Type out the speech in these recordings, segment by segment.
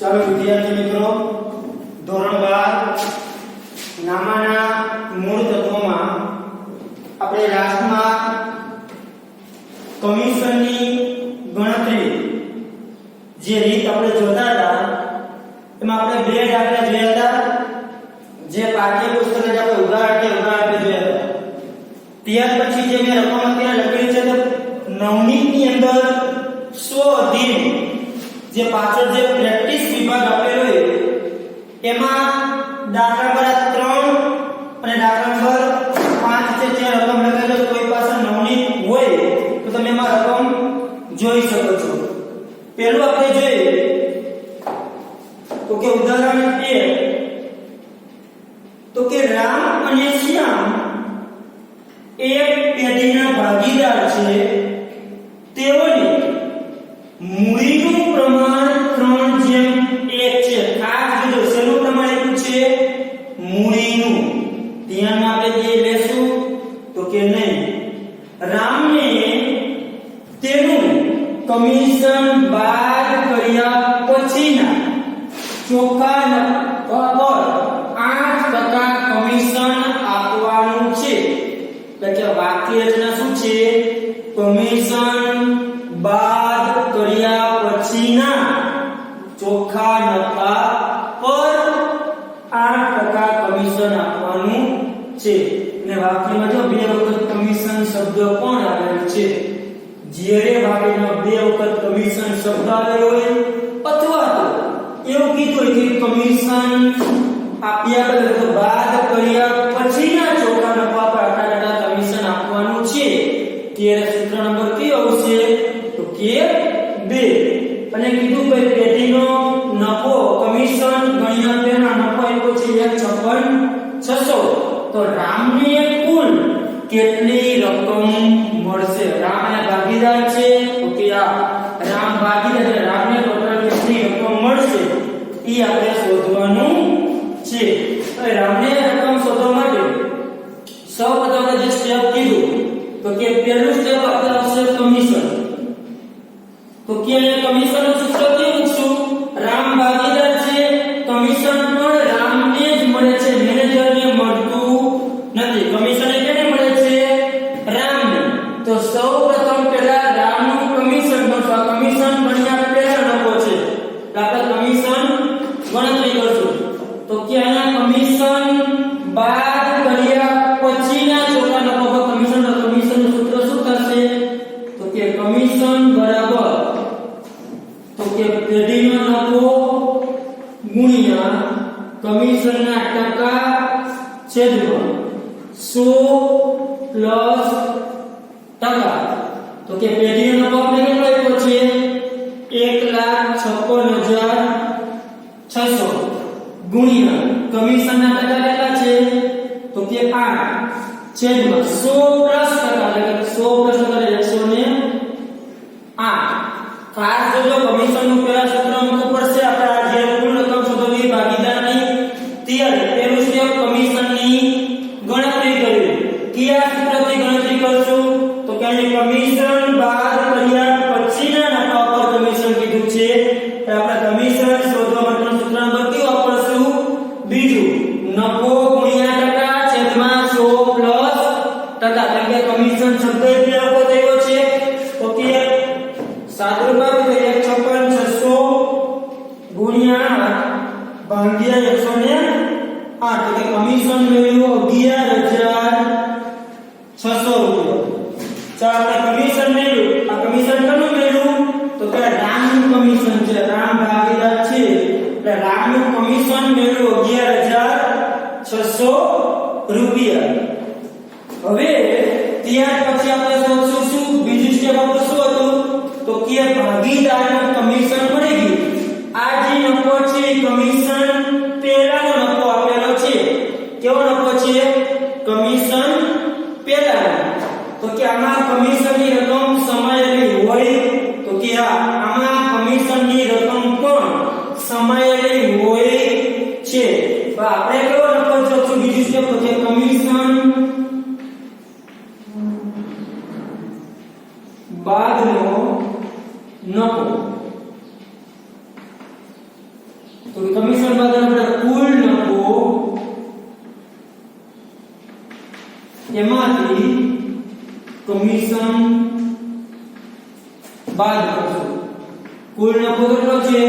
ચાલો વિદ્યાર્થી મિત્રો, ધોરણ 12 નામાના મૂળ તત્વોમાં આપણે લાસ્ટમાં કમિશનની ગણતરી જે રીત આપણે જોતા હતા એમાં આપણે બે દાખલા જોયા હતા, જે પાઠ્યપુસ્તકને આપણે ઉદાહરણ જોયા હતા. ત્યાર પછી જે મેં રકમ અત્યારે લખેલી છે તો નવનીતની અંદર સ્વઅધીન જે પાછળ જે પ્રેક્ટિસ વિભાગ આપેલો હોય એમાં દાખલા નંબર 3 અને દાખલા નંબર 5 છે જે રકમ લખેલો કોઈ પાસે નવનીત હોય તો તમે એમાં રકમ જોઈ શકો છો. પહેલું આપણે જોઈએ તો કે ઉદાહરણ 1 તો કે રામ અને શ્યામ એક પેઢીના ભાગીદાર છે, તેઓની મૂડીનું પ્રમાણ 3:1 છે. ખાસ જોજો શેનું પ્રમાણ એટલું છે? મૂડીનું. ધ્યાનમાં આપણે જે લેશું તો કે નહીં. રામને તેનું કમિશન બાદ કર્યા પછીના ચોખ્ખા નફા પર 8% કમિશન આપવાનું છે. એટલે કે વાક્ય રચના શું છે? કમિશન બાદ કર્યા પછીના ચોખ્ખા નફા પર 8% કમિશન આપવાનું છે. અને વાક્યમાં જો બે વખત કમિશન શબ્દ પણ આવેલો છે. જ્યારે વાક્યમાં બે વખત કમિશન શબ્દ આવેલો હોય અથવા તો એવું કીધું હોય કે કમિશન આપ્યા બાદ કર્યા પછીના ચોખ્ખા નફા પર 8% કમિશન આપવાનું છે, ત્યારે સૂત્ર નંબર કયો આવશે? તો કે 2. અને કીધું કે પેઢીનો નફો કમિશન ગણ્યા તેના નફો એટલો છે 1,56,600. તો રામને કુલ કેટલી રકમ મળશે? રામ અને ભાગીદાર છે તો કે આ રામ ભાગીદાર છે, રામને ટોટલ કેટલી રકમ મળશે એ આપણે શોધવાનું છે. હવે રામને રકમ શોધવા માટે સૌપ્રથમ જે સ્ટેપ કીધું તો કે પહેલું સ્ટેપ આપણે આવશે કમિશન. તો કે કમિશન નું સૂત્ર કેવું મૂકશું? રામ ભાગીદાર છે, કમિશન પણ રામને જ મળે છે, મેનેજરને મળતું નથી. કમિશન કેને મળે છે? રામને. તો સૌપ્રથમ પહેલા રામનું કમિશન ગણશું. આ કમિશન ગણ્યા પહેલા નફો છે એટલે આપણે કમિશન ગણતરી કરશું. તો કે અહીંયા કમિશન બાદ કર્યા પછીના ચોખ્ખા નફા પર કમિશન નું સૂત્ર શું થશે? તો કે કમિશન બરાબર તો કે પેઢીનો નફો ગુણ્યા કમિશનના ટકા છેદમાં 100 પ્લસ ટકા. તો કે પેઢીનો નફો આપણે કેટલો આપ્યો છે? 1,56,600 ગુણ્યા કમિશનના ટકા કેટલા છે? તો કે 8 છેદમાં 100 પ્લસ ટકા એટલે કે 100 પ્લસ ટકા એટલે 108. ખાસ જોજો કમિશનનું પહેલા સૂત્ર મૂકવું પડશે. આપણે જે કુલ રકમ શોધવી ભાગીદારની ત્યારે પહેલું સ્ટેપ કમિશનની ગણતરી કરવી. કયા સૂત્રથી ગણતરી કરશું? તો કે અહીં કમિશન બાદ કર્યા પછીના નફા પર કમિશન કીધું છે. આપણે કમિશન શોધવા માટેનું સૂત્ર નંબર કયું વાપરશું? બીજું. નફો ગુણ્યા ટકા છેદમાં 100 પ્લસ ટકા. એટલે કે કમિશન શબ્દ એટલે લખો થયો છે તો કે સાદુરૂપ તો 1,56,600 ગુણ્યા ભાગ્યા 108 એટલે કમિશન મેળવ્યું 11,600 રૂપિયા. ચાલો આપણે કમિશન મેળવ્યું. આ કમિશન કોનું મેળવ્યું? તો કે રામનું કમિશન છે, રામ ભાગીદાર છે એટલે રામનું કમિશન મેળવ્યું 11,600 રૂપિયા. હવે ત્યાર પછી આપણે શોધશું શું? બીજું સ્ટેપ આપણું શું હતું? તો કે ભાગીદારનું કમિશન મળી ગયું. આ જે નફો છે કમિશન પહેલાનો નફો આપેલો છે. કેવો નફો છે? કમિશન પહેલાનો. તો કે આમાં કમિશનની રકમ સમાયેલી હોય તો કે આમાં કમિશનની રકમ પણ સમાયેલી હોય છે. તો આપણે કેવો નફો જોશું? બીજું સ્ટેપ તો કે કમિશન બાદનો નફો. કમિશન બાદ કરશું. કુલ નફો કેટલો છે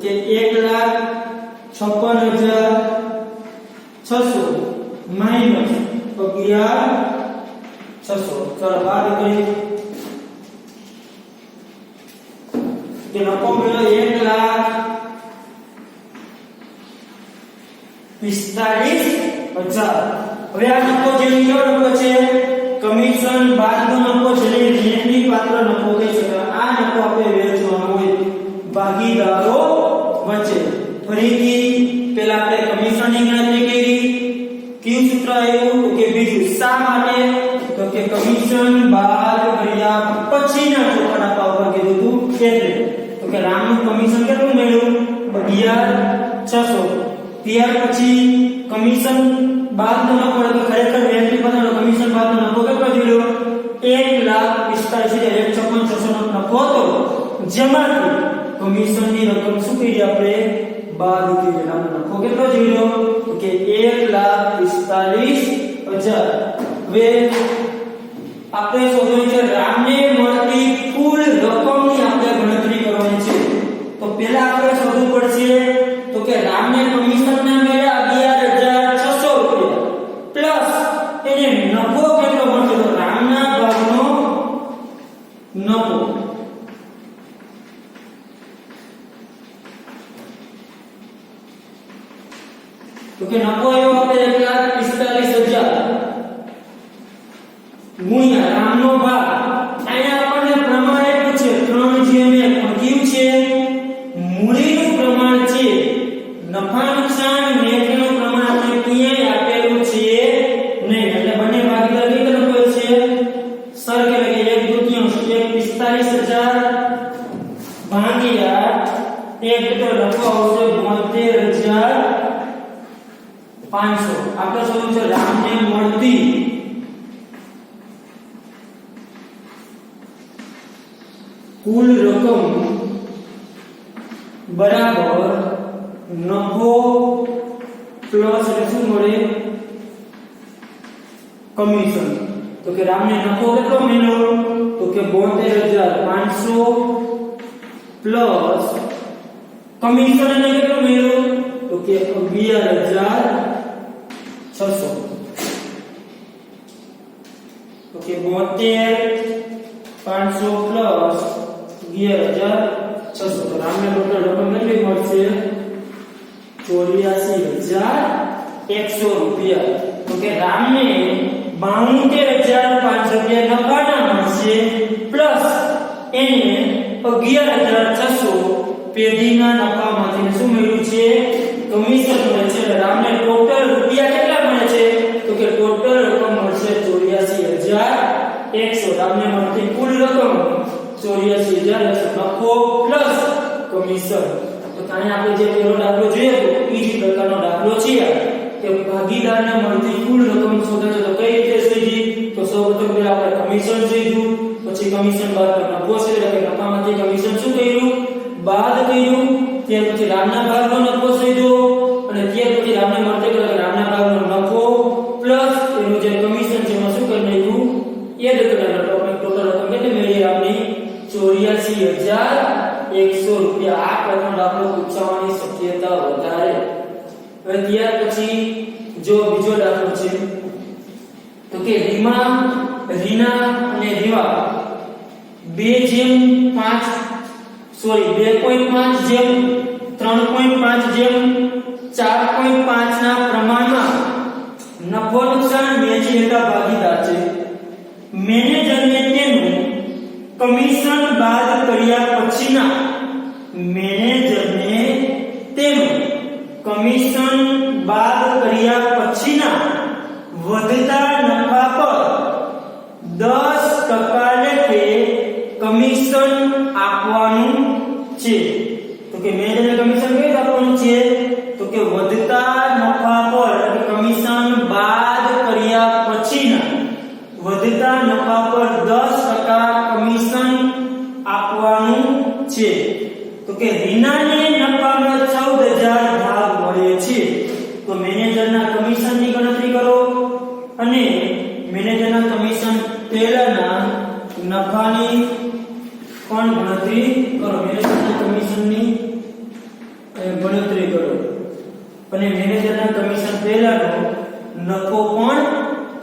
કે 1,56,600 માઈનસ 11,600. ચાલો બાદ કરીએ કે નફો મળ્યો 1,45,000. હવે આ નફો જે કેવો નફો છે કમિશન બાદનો નફો છે એટલે રેન્ટની પાત્ર નફો કહી શકાય. આ નફો આપણે વેચવાનો હોય ભાગીદારો વચ્ચે. ફરીથી પહેલા આપણે કમિશનની ગણતરી કરી. કયું સૂત્ર આવ્યું કે બીજું. શા માટે તો કે કમિશન બાદ કર્યા પછીના ચોખ્ખા નફા ઉપર કીધું હતું એટલે. તો કે રામનું કમિશન કેટલું મળ્યું 11,600. ત્યાર પછી કમિશન બાદનો નફો એટલે ખરેખર રેન્ટની પાત્રનો કમિશન બાદનો નફો કેટલો થયો 1,45,600 નો નફો હતો જેમાંથી કમિશનની રકમ શું કરી આપણે બાદ કરી. રામનો નફો કેટલો થયો તો કે 1,45,000. હવે આપણે શોધવાનું છે રામને મળતી કુલ રકમની આપણે ગણતરી કરવાની છે. તો પહેલા આપણે શોધવું પડશે તો કે રામને કમિશનના મળ્યા 11,600 રૂપિયા પ્લસ એને નફો કેટલો મળશે તો રામના ભાગનો નફો. તો કે નફો એવો આપણે 1,45,000 ગુણ્યા રામનો ભાગ. અહીંયા આપણને પ્રમાણ આપ્યું છે 3/1 પણ કયું છે મૂડીનું પ્રમાણ છે. નફા નુકસાન નેટનું પ્રમાણ આપણે ક્યાંય આપેલું છે નહીં એટલે બંને ભાગીદાર કઈ તરફ હોય છે સરખે એટલે 1/2 ભાગ્યા 1 તો નફો આવશે 72,500. આપણે શું છે રામને મળતી કુલ રકમ બરાબર નફો પ્લસ શું મળે કમિશન. તો કે રામને નફો કેટલો મળ્યો તો કે 72,500 પ્લસ કમિશન એને કેટલો મળ્યો તો કે 11,600. તો કે 72,500 પ્લસ 11,600. તો રામને ટોટલ રકમ કેટલી મળશે 84,100 રૂપિયા. તો કે રામને 72,500 રૂપિયા નફાના મળશે પ્લસ એને 11,600 પેઢીના નફામાંથી શું મળ્યું છે કમિશન મળે છે. રામને ટોટલ રૂપિયા કેટલા મળે છે તો કે ટોટલ રકમ મળશે 84,100. રામને મળતી કુલ રકમ 84,100 નફો પ્લસ કમિશન. તો અહીંયા આપણે જે પહેલો દાખલો જોયો તો એ જ પ્રકારનો દાખલો છે કે ભાગીદારને મળતી કુલ રકમ શોધે છે. તો કઈ રીતે શોધી તો સૌપ્રથમ પહેલા આપણે કમિશન શોધ્યું પછી કમિશન બાદ નફો શોધ્યો એટલે નફામાંથી કમિશન શું કર્યું બાદ કર્યું. ત્યાર પછી રામના ભાગનો નફો શોધ્યો અને ત્યાર પછી રામને મળતે રામના ભાગનો નફો પ્લસ એનું જે કમિશન છે એમાં શું કરી નાખ્યું એડ કરી નાખ્યું. ટોટલ રકમ કેટલી મળી રામની 84,100 રૂપિયા. આ પ્રકારનો દાખલો પૂછવાની શક્યતા વધારે. હવે ત્યાર પછી જો બીજો દાખલો છે તો કે રીમા રીના અને રીવા 2/5 સોરી 2.5/3.5/4.5 ના પ્રમાણમાં નફો નુકસાન વેચી લેતા ભાગીદાર છે. મેનેજરને તેનું કમિશન બાદ કર્યા પછીના વધતા નફા પર 10% લેખે કમિશન આપવાનું છે. તો કે મેનેજરને કમિશન કેટલું આપવાનું છે તો કે વધતા નફા પર એટલે કમિશન બાદ કર્યા પછીના વધતા નફા પર 10% કમિશન આપવાનું છે. તો કે રીનાને નફામાં 14,000 ભાગ મળે છે. તો મેનેજરના કમિશનની ગણતરી કરો અને મેનેજરના કમિશન પહેલાના પણ ગણતરી કરો, મેનેજરના કમિશનની ગણતરી કરો અને મેનેજરના કમિશન પહેલાનો નફો પણ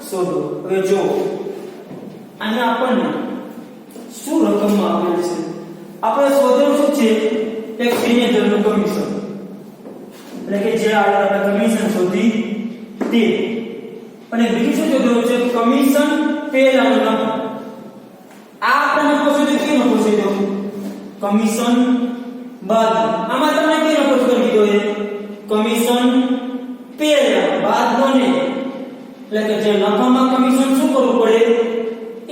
શોધો. હવે જો અહીંયા આપણને શું રકમમાં આપેલ છે, આપણે શોધવાનું શું છે, એક મેનેજરનું કમિશન, એટલે કે જે આપણે કમિશન શોધી તે, અને બીજું શું શોધવાનું છે, કમિશન પહેલાનો નફો. આ આપણે નફો શોધ્યો, કે નફો શોધ્યો, કમિશન બાદ. આમાં તમને કે નફો શોધી દીધો છે, કમિશન પહેલા બાદનો ને, એટલે કે જે નફામાં કમિશન શું કરવું પડે,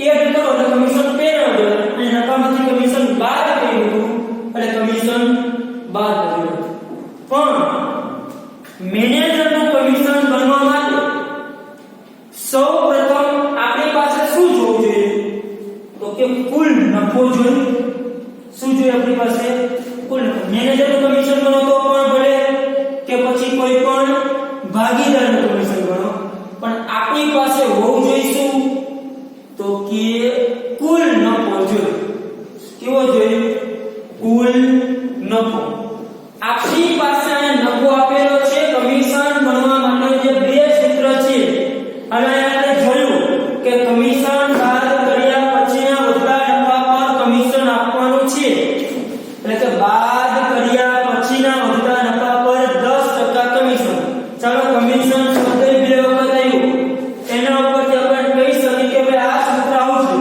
એડ કરો એટલે કમિશન પહેલા હોય, અને નફામાંથી કમિશન બાદ કર્યું એટલે કમિશન બાદ કર્યું. પણ મેનેજરનું કમિશન બનવા માટે સૌપ્રથમ આપણી પાસે શું જોવું જોઈએ, તો કે કુલ નફો જોઈએ. શું જોઈએ આપણી પાસે, કુલ નફો. મેનેજરનું કમિશન બનો તો પણ ભલે, કે પછી કોઈ પણ ભાગીદારનું કમિશન બનો, પણ આપણી પાસે હોવું જોઈએ શું, તો કે કુલ નફો જોઈએ. કેવો જોઈએ, કુલ નફો. આપણી પાસે નફો આપેલો છે કમિશન બનવા માટે જે બે સૂત્ર છે. હવે આપણે જોયું કે કમિશન બાદ કર્યા પછીના વધતા નફા પર કમિશન આપવાનું છે, એટલે કે બાદ કર્યા પછીના વધતા નફા પર 10% કમિશન. ચાલો કમિશન શબ્દ બે વખત આવ્યું, એના ઉપરથી આપણે કહી શકીએ કે ભાઈ આ સૂત્ર આવું છે.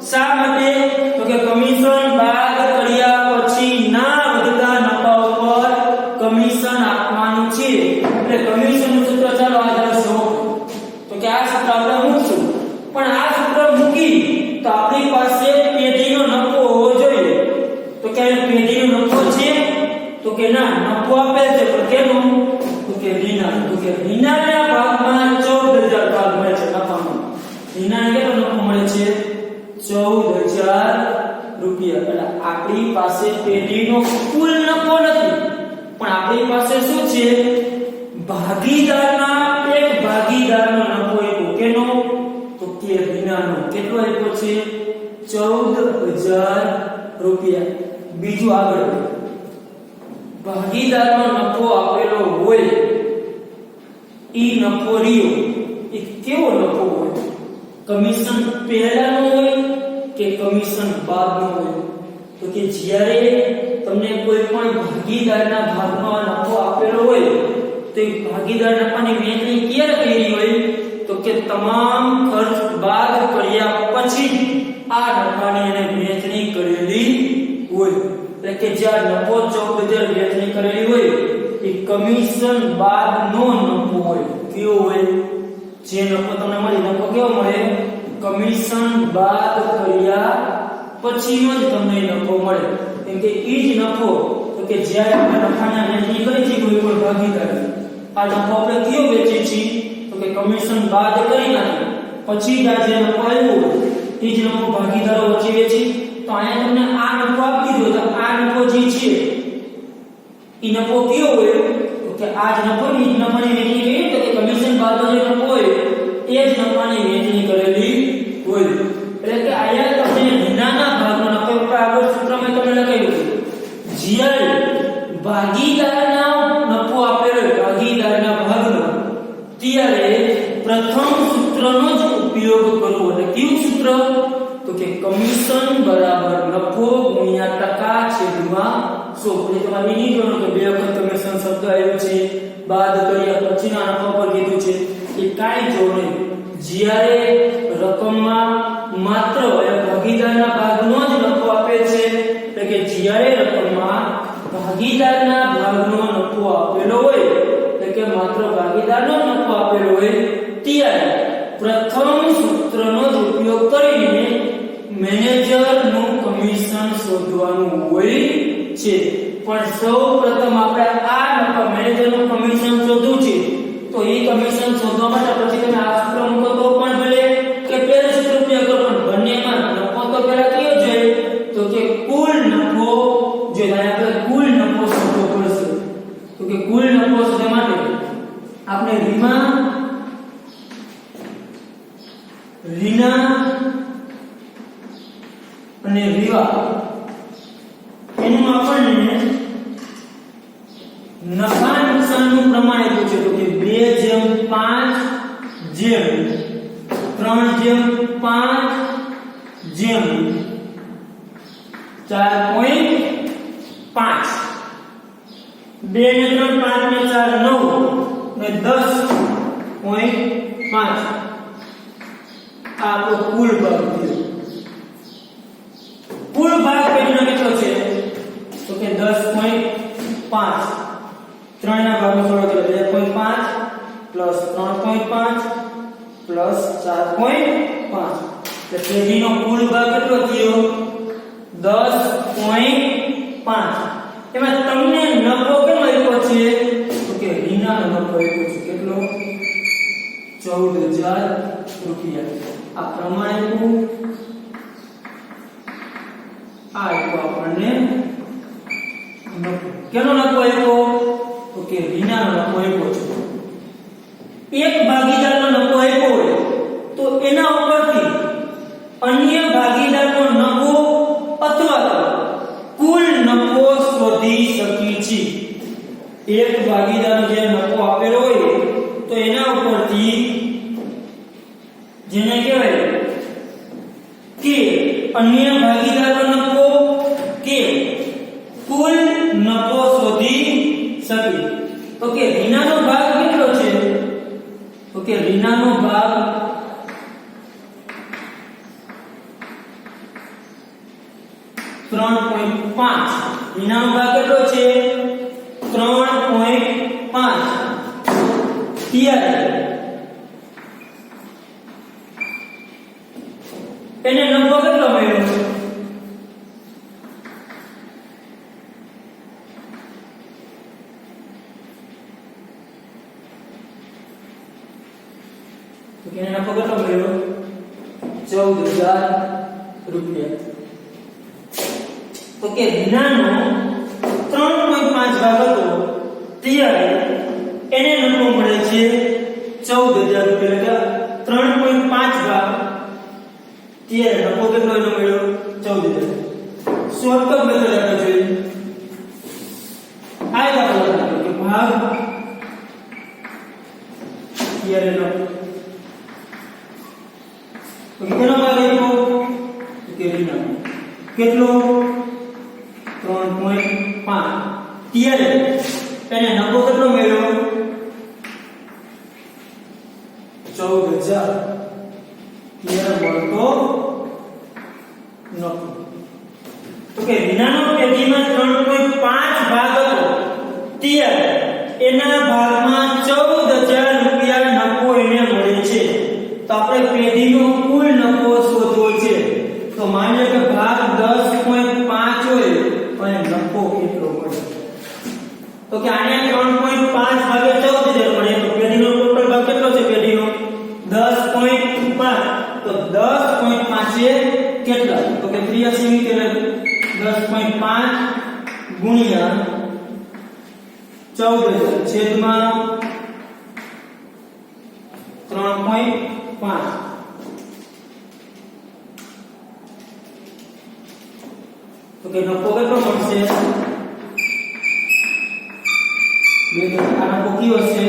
શા માટે, તો કે કમિશન બાદ કર્યા પછીના વધતા નફા ઉપર કમિશન આપવાનું છે, એટલે કમિશનનું સૂત્ર ચાલો આ દર્શો, તો કે આ સૂત્ર આપણે મૂકશું. પણ આ સૂત્ર મૂકી તો આપણી પાસે પેઢીનો નફો હોવો જોઈએ. તો કે પેઢીનો નફો છે, તો કે ના, નફો આપે છે પણ કેનો, તો કે રીના. તો કે રીનાના ભાગમાં 14000 ભાગ મળે છે નફામાં. રીનાને કેટલો નફો મળે છે, 14000 રૂપિયા. એટલે આપણી પાસે પેઢીનો કુલ નફો નથી, પણ આપણી પાસે શું છે, ભાગીદારના એક ભાગીદારનો નફો આપ્યો. કેનો, તો કે રીનાનો. કેટલો આપ્યો છે, 14000 રૂપિયા. બીજું આગળ, ભાગીદારનો નફો આપેલો હોય, ઈ નફો રહ્યો એ કેવો નફો હોય, કમિશન પહેલાનો હોય કે કમિશન બાદનો હોય, તો કે જ્યારે તમને કોઈ પણ ભાગીદારના ભાગમાં નફો આપેલો હોય તો એ ભાગીદાર નફાની વહેંચણી ક્યારે કરી હોય, તો કે તમામ ખર્ચ બાદ કર્યા પછી આ નફાની એને વહેંચણી કરેલી હોય. એટલે કે જ્યાં નફો 14000 વહેંચણી કરેલી હોય એ કમિશન બાદનો નફો હોય. કેવો હોય, જે નફો તમને મળે, નફો કેવો મળે, કમિશન બાદ કર્યા પછીનો જ તમને નફો મળે. કેમ કે ઈ જ નફો, તો કે જ્યારે આપણે નફાની વહેંચણી કરી છે કોઈ પણ ભાગીદાર, આ નફો આપણે કયો વેચીએ છીએ, તો કે કમિશન બાદ કરી નાખી પછી આ જે નફો આવ્યો એ જ નફો ભાગીદારો વચ્ચે વેચી. તો અહીંયા તમને આ નફો આપી દીધો, તો આ નફો જે છે એ નફો કયો હોય, તો કે આ જ નફો ની નફાની વહેંચણી કરી, તો કે કમિશન બાદનો જે નફો હોય એ જ નફાની વહેંચણી કરેલી હોય. એટલે કે અહીંયા તમને રીનાના ભાગનો નફો આગળ સૂત્રમાં તમને લખાયું છે, જ્યારે ભાગીદારના નફો આપેલો ભાગીદારના ભાગનો, ત્યારે પ્રથમ સૂત્રનો જ ઉપયોગ કરવો. એટલે કયું સૂત્ર, તો કે કમિશન બરાબર નફો ગુણ્યા ટકા છેદમાં 100. એટલે તમારે નહીં જોવાનું કે બે વખત કમિશન શબ્દ આવ્યો છે, બાદ કર્યા પછીના નફા પર કીધું છે, એ કાંઈ જો નહીં. જ્યારે રકમમાં માત્ર ભાગીદારના ભાગનો જ નફો આપે છે, એટલે કે જ્યારે રકમમાં ભાગીદારના ભાગનો નફો આપેલો હોય, એટલે કે માત્ર ભાગીદારનો નફો આપેલો હોય, ત્યારે પ્રથમ સૂત્રનો જ ઉપયોગ કરીને મેનેજરનું કમિશન શોધવાનું હોય છે. પણ સૌપ્રથમ આપણે આ નફા મેનેજરનું કમિશન શોધવું છે, તો એ કમિશન શોધવા માટે પછી તમે આ સૂત્ર મૂકો તો પણ ભલે, કે પહેલા સૂત્ર ઉપયોગ કરો, પણ બંનેમાં નફો તો પહેલા કયો જોઈએ, તો કે કુલ નફો જોઈએ. આપણે કુલ નફો શોધવો પડશે. તો કે કુલ નફો શોધવા માટે આપણે રીના અને રીવા આપણને નફા નુકસાનનું પ્રમાણ આપ્યું છે તો કે 2:5 જેમ 3:5 જેમ 4.5 2 ને 3 5 ને 4 9 ને 10.5 આ આપણો કુલ ભાગ થયો કુલ ભાગ પેઢીનો કેટલો છે તો કે 10.5 3 ના ભાગનો થોડો એટલે 2.5 પ્લસ 3.5 પ્લસ 4.5 એટલે પેઢીનો કુલ ભાગ કેટલો થયો 10.5 એમાં તમને નફો કેટલો આપ્યો છે તો કે ઋણનો નફો આપ્યો છે કેટલો 14000 રૂપિયા આ પ્રમાણે આ આપ્યો આપણને નફો કેનો નફો આપ્યો તો કે ઋણનો નફો આપ્યો છે એક ભાગીદારનો નફો આપ્યો હોય તો એના ઉપરથી અન્ય ભાગીદારનો નફો અથવા કુલ નફો શોધી શકીએ છીએ એક ભાગીદારનો જે નફો આપેલો હોય તો એના ઉપરથી જેને કહેવાય કે અન્ય ભાગીદારનો નફો કે કુલ નફો શોધી શકીએ તો કે ઋણનો ભાગ કેટલો છે તો કે ઋણનો ભાગ 3.5 ઋણનો ભાગ કેટલો છે 3.5 ત્યારે એને નફો કેટલો મળ્યો તો કે નફો કેટલો મળ્યો 14000 રૂપિયા તો કે ઋણનો 3.5 ભાગ હતો ત્યારે એને નફો મળે છે 14000 રૂપિયા એટલે 3.5 ભાગ ત્યારે નફો કેટલો એનો મળ્યો 14000 શોર્ટકટ મેથડ આપણે જોઈએ આ દાખલો કે ભાગ ત્યારે નફો તો કેનો ભાગ આપ્યો તો કે ઋણનો કેટલો 3.5 ત્યારે એને નફો કેટલો મળ્યો 14000 ત્યારે મળતો નફો તો કે ઋણનો પેઢીમાં 3.5 ભાગ હતો ત્યારે એના ભાગમાં 14000 રૂપિયા નફો એને મળે છે તો આપણે પેઢીનો કુલ નફો શોધવો છે તો માની લો કે ભાગ 10.5 હોય અને નફો કેટલો મળે તો કે આને 3.5 ભાગે 14000 મળે તો પેઢીનો ટોટલ ભાગ કેટલો છે પેઢીનો 10.5 તો 10.5 એ કેટલા તો કે 83 મીટર 10.5 ગુણ્યા 14000 છેદમાં 3.5 તો કે નફો કેટલો મળશે બે તો આ નફો કયો હશે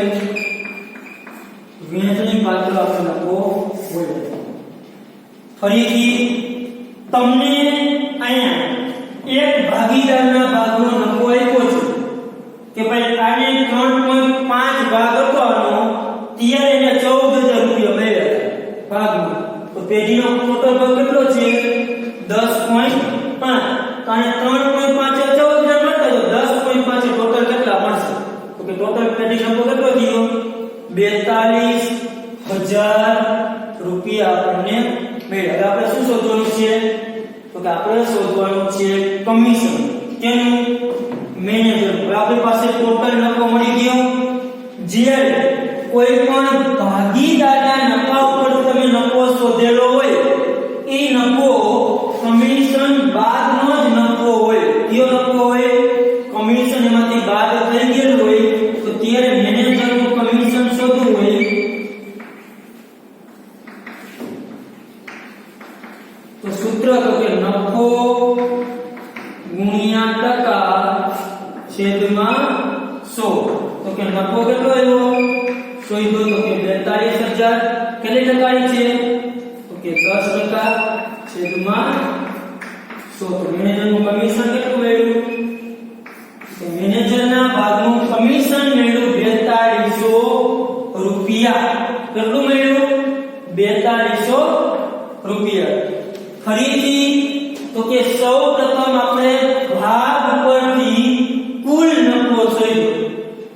વેચણી પાત્ર આપણો નફો હોય ફરીથી તમને અહીંયા એક ભાગીદારના ભાગનો નફો આપ્યો છે કે ભાઈ આને 3.5 ભાગ હતો આનો ત્યારે એને 14000 રૂપિયા મળ્યા ભાગમાં તો પેઢીનો ટોટલ ભાગ કેટલો છે 10.5 અને 3.5 14000 મળતો તો 10.5 ટોટલ કેટલા મળશે તો કે ટોટલ પેઢી નફો કેટલો થયો 42000 રૂપિયા આપણને મળ્યા. હવે આપણે શું શોધવાનું છે તો કે આપણે શોધવાનું છે કમિશન કેનું મેનેજર. આપણી પાસે ટોટલ નફો મળી ગયો જ્યારે કોઈ પણ ભાગીદારના નફા ઉપર તમે નફો શોધેલો હોય એ નફો કમિશન બાદનો જ નફો હોય. કયો નફો હોય કમિશન એમાંથી બાદ થઈ ગયેલું હોય તો ત્યારે મેનેજરનું કમિશન શોધવું હોય તો સૂત્ર તો કે નફો ગુણ્યા ટકા મેનેજરનું કમિશન કેટલું મળ્યું? તો મેનેજરના ભાગનું કમિશન મળ્યું 4200 રૂપિયા. કેટલું મળ્યું? 4200 રૂપિયા. ફરીથી તો કે સૌપ્રથમ આપણે ભાગ પરથી કુલ નફો શોધ્યો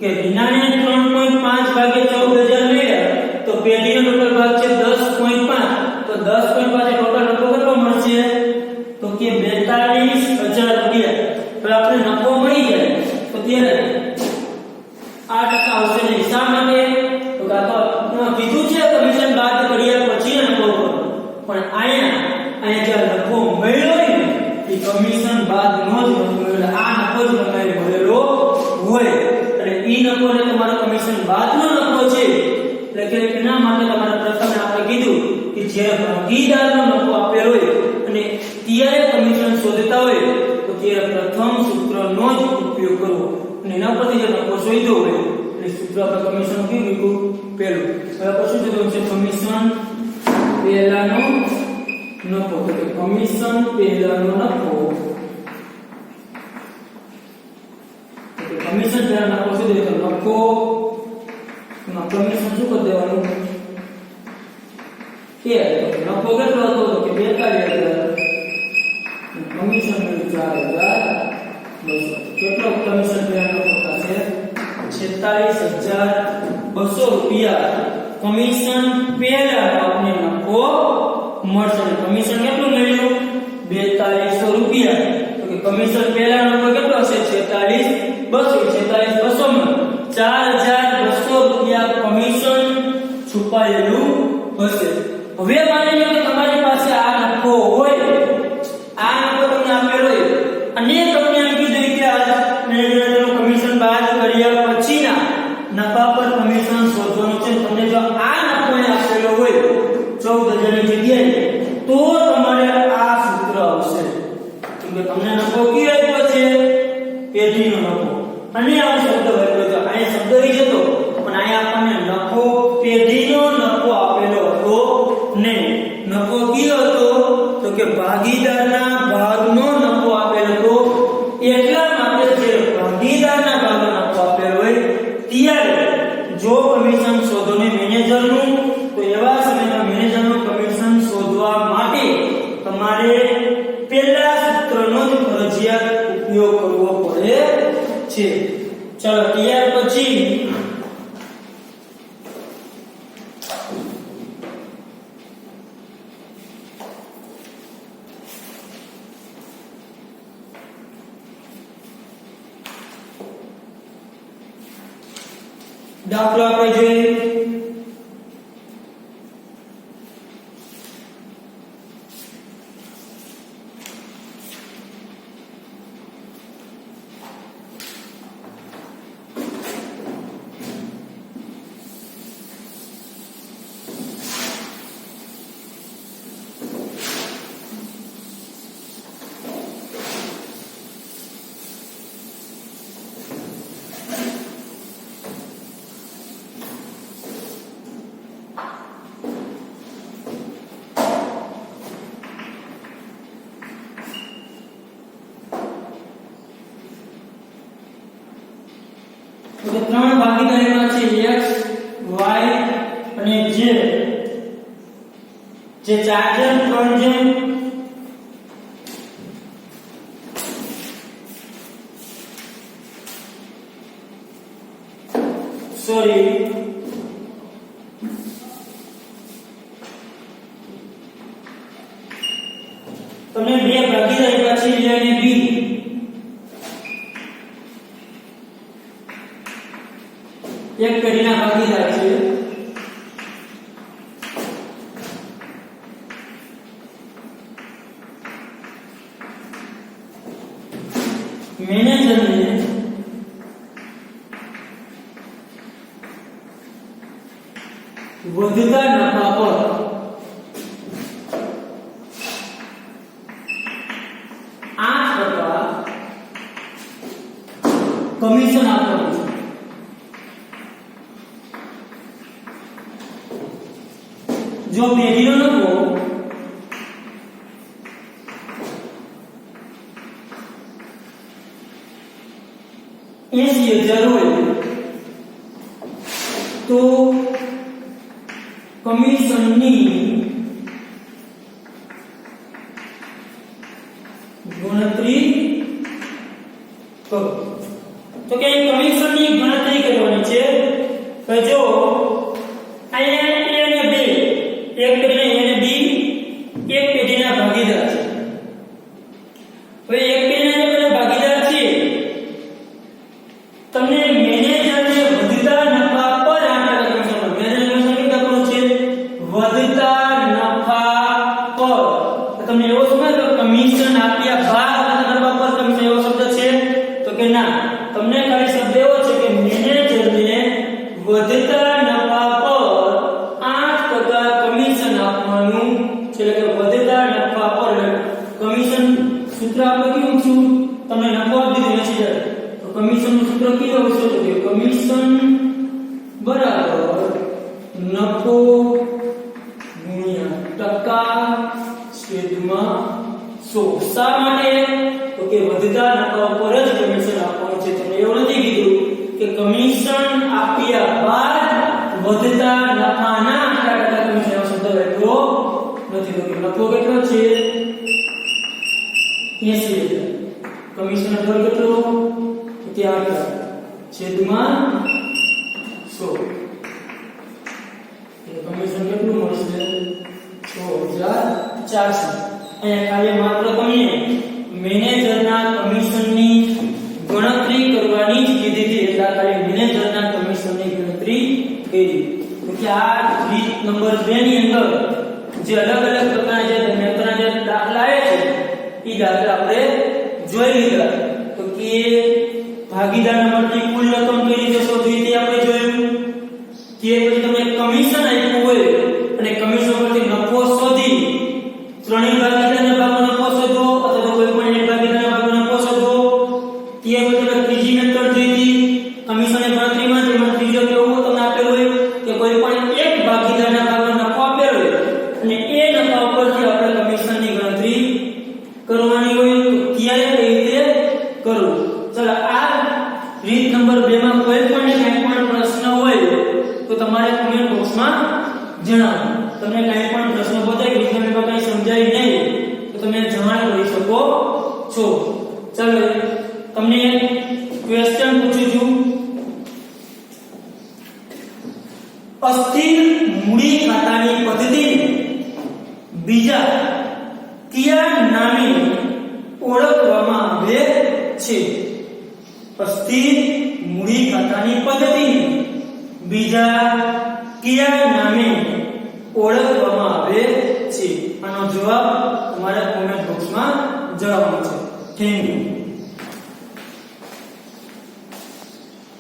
કે વિનાને 3.5 ભાગે 14000 મળ્યા તો પેઢીનો ટોટલ ભાગ છે 10.5 તો 10.5 એ ટોટલ નફો કેટલો મળશે? તો કે 42000 રૂપિયા. તો આપણે નફો મળી જાય તો ત્યારે 8% આવશે ને શા માટે? તો કાતો કીધું છે કમિશન બાદ કર્યા પછી નફો પણ અહીંયા જે નફો મળ્યો ને એ કમિશન બાદ નો જ મળ્યો. આ નફો જ તમારે મળેલો હોય અને ઈ નફો ને તમારો કમિશન બાદનો નફો છે એટલે કે એના માટે તમારે પ્રથમ આપણે કીધું કે જે ભાગીદારનો નફો આપેલો હોય અને ત્યારે કમિશન શોધતા હોય તો ત્યારે પ્રથમ સૂત્રનો જ ઉપયોગ કરવો અને એના પરથી જે નફો શોધ્યો હોય એટલે સૂત્ર આપણે કમિશન કેવું લીધું? પહેલું. હવે પછી શું છે? કમિશન પહેલાનો નફો. તો કે કમિશન પહેલાનો નફો. તો કે કમિશન પહેલાનો નફો શું દેતો? નફો માં કમિશન શું કરી દેવાનું? કે નફો કેટલો હતો? તો કે 42000. કમિશન મળ્યું 4200. કેટલો કમિશન પહેલાનો નફો થશે? 46200 રૂપિયા. કમિશન પહેલા આપને નફો મળશે. કમિશન કેટલું મળ્યું? 4200 રૂપિયા. તો કે કમિશન પહેલા નફો કેટલો હશે? 46200 માં 4200 રૂપિયા કમિશન છુપાયેલું હશે. હવે માની લો કે તમારી પાસે આ નફો હોય, આ નફો તમને આપેલો હોય અને તમને એમ કીધું કે આ મેનેજરનું કમિશન બાદ કર્યા પછીના નફા પર કમિશન શોધવાનું છે. તમને જો આ નફો આપેલો હોય 14000 ની જગ્યાએ તો તમારે આ સૂત્ર આવશે કે તમને નફો કયો આપ્યો છે? પેઢીનો નફો. અને આ શબ્દ આપ્યો છે. અહીં શબ્દ રહી જતો પણ અહીં આપણને નફો પેઢીનો નફો આપેલો હતો ને નફો કયો હતો? તો કે ભાગીદારના ભાગનો નફો આપેલો હતો. એટલા માટે જે ભાગીદારના ભાગનો નફો આપેલો હોય ત્યારે જો કમિશન શોધોને મેનેજરનું તો એવા સમયમાં મેનેજરનું કમિશન શોધવા માટે તમારે પહેલા સૂત્રનો જ ફરજિયાત ઉપયોગ કરવો પડે છે. ચલો ત્યાર પછી દાખલો આપણે જોઈએ. તો ત્રણ ભાગીદારીમાં છે x y અને z. જે 4 જણ 3 જણ સોરી તમને બે ભાગીદારી પછી a અને b એક પેઢીના ભાગીદાર છે. મેનેજરને વધતા નફા પર 8% કમિશન આપવાનું છે. જો પેઢીનો નફો 80,000 હોય તો કમિશનની ગણતરી કરો. તો કે કમિશનની ગણતરી કરવાની છે. તો જો અહીંયા A અને B એક પેઢીના A અને B એક પેઢીના ભાગીદાર છે. હવે એક પેઢીના જે ભાગીદાર છે તમને મેનેજરને વધતા નફા પર 8% મેનેજરને કેટલા કરવું છે? વધતા નફા પર. તમને એવો સમજ કે કમિશન આપ્યા બાદ નફા પર કમિશન એવો શબ્દ છે? તો કે ના, તમને ખાલી શબ્દ એવો છે કે મેનેજરને વધતા નફા પર 8% કમિશન આપવાનું છે. એટલે કે વધતા નફા પર કમિશન સૂત્ર આપણે કેવું છું? તમને નફો આપી દીધો 80,000 તો કમિશન નું સૂત્ર કેવું હશે? તો કે કમિશન બરાબર નફો ગુણ્યા ટકા છેદમાં 100. શા માટે? તો કે વધતા નફા પર જ કમિશન આપવાનું છે. તમને એવું નથી કીધું કે કમિશન આપ્યા બાદ વધતા નફાના આટલા ટકા કમિશન એવો શબ્દ લખ્યો નથી. તો કે નફો કેટલો છે? 80,000. કમિશન નો દર કેટલો? તો કે 8 છેદમાં 100. એટલે કમિશન કેટલું મળશે? 6,400. અહીંયા ખાલી માત્ર તમને મેનેજરના કમિશનની ગણતરી કરવાની જ કીધી હતી. એટલે ખાલી મેનેજરના કમિશનની ગણતરી કરી. તો કે આ રીત નંબર 2 ની અંદર જે અલગ અલગ પ્રકારના જે ગણતરીના જે દાખલા આવે છે એ દાખલા આપણે જોઈ લીધા. તો કે ભાગીદાર નંબરની કુલ રકમ કઈ રીતે શોધવી તે આપણે જોયું. કે પછી તમને કમિશન આપ્યું હોય અને કમિશન પરથી નફો શોધી ત્રણેય ભાગીદારના ભાગનો નફો શોધવો અથવા કોઈ પણ એક ભાગીદારના ભાગનો નફો શોધવો. તે પછી ત્રીજી મેથડ જોઈ કમિશનની ગણતરીમાં જેમાં ત્રીજો કેવો તમને આપેલો હોય કે કોઈ પણ એક ભાગીદારના ભાગનો નફો આપેલો હોય અને એ નફા ઉપરથી આપણે કમિશનની ગણતરી કરવાની હોય. તો ક્યારે કઈ રીતે કરવું? ચલો આ રીત નંબર 2 માં કોઈ પણ કંઈ પણ પ્રશ્ન હોય તો તમારે કમેન્ટ બોક્સમાં જણાવો. તમને કંઈ પણ પ્રશ્ન હોય કે તમને કંઈ સમજાય નહીં તો તમે જાણ કરી શકો છો. ચલો તમને ક્વેશ્ચન પૂછું છું. અસ્થિર મૂડી ખાતાની પદ્ધતિને બીજા કયા નામે ઓળખવામાં આવે છે? અસ્થિર મૂડી ખાતાની પદ્ધતિને બીજા કયા નામે ઓળખવામાં આવે છે? આનો જવાબ તમારા કોમેન્ટ બોક્સમાં જણાવવાનો છે. Thank you.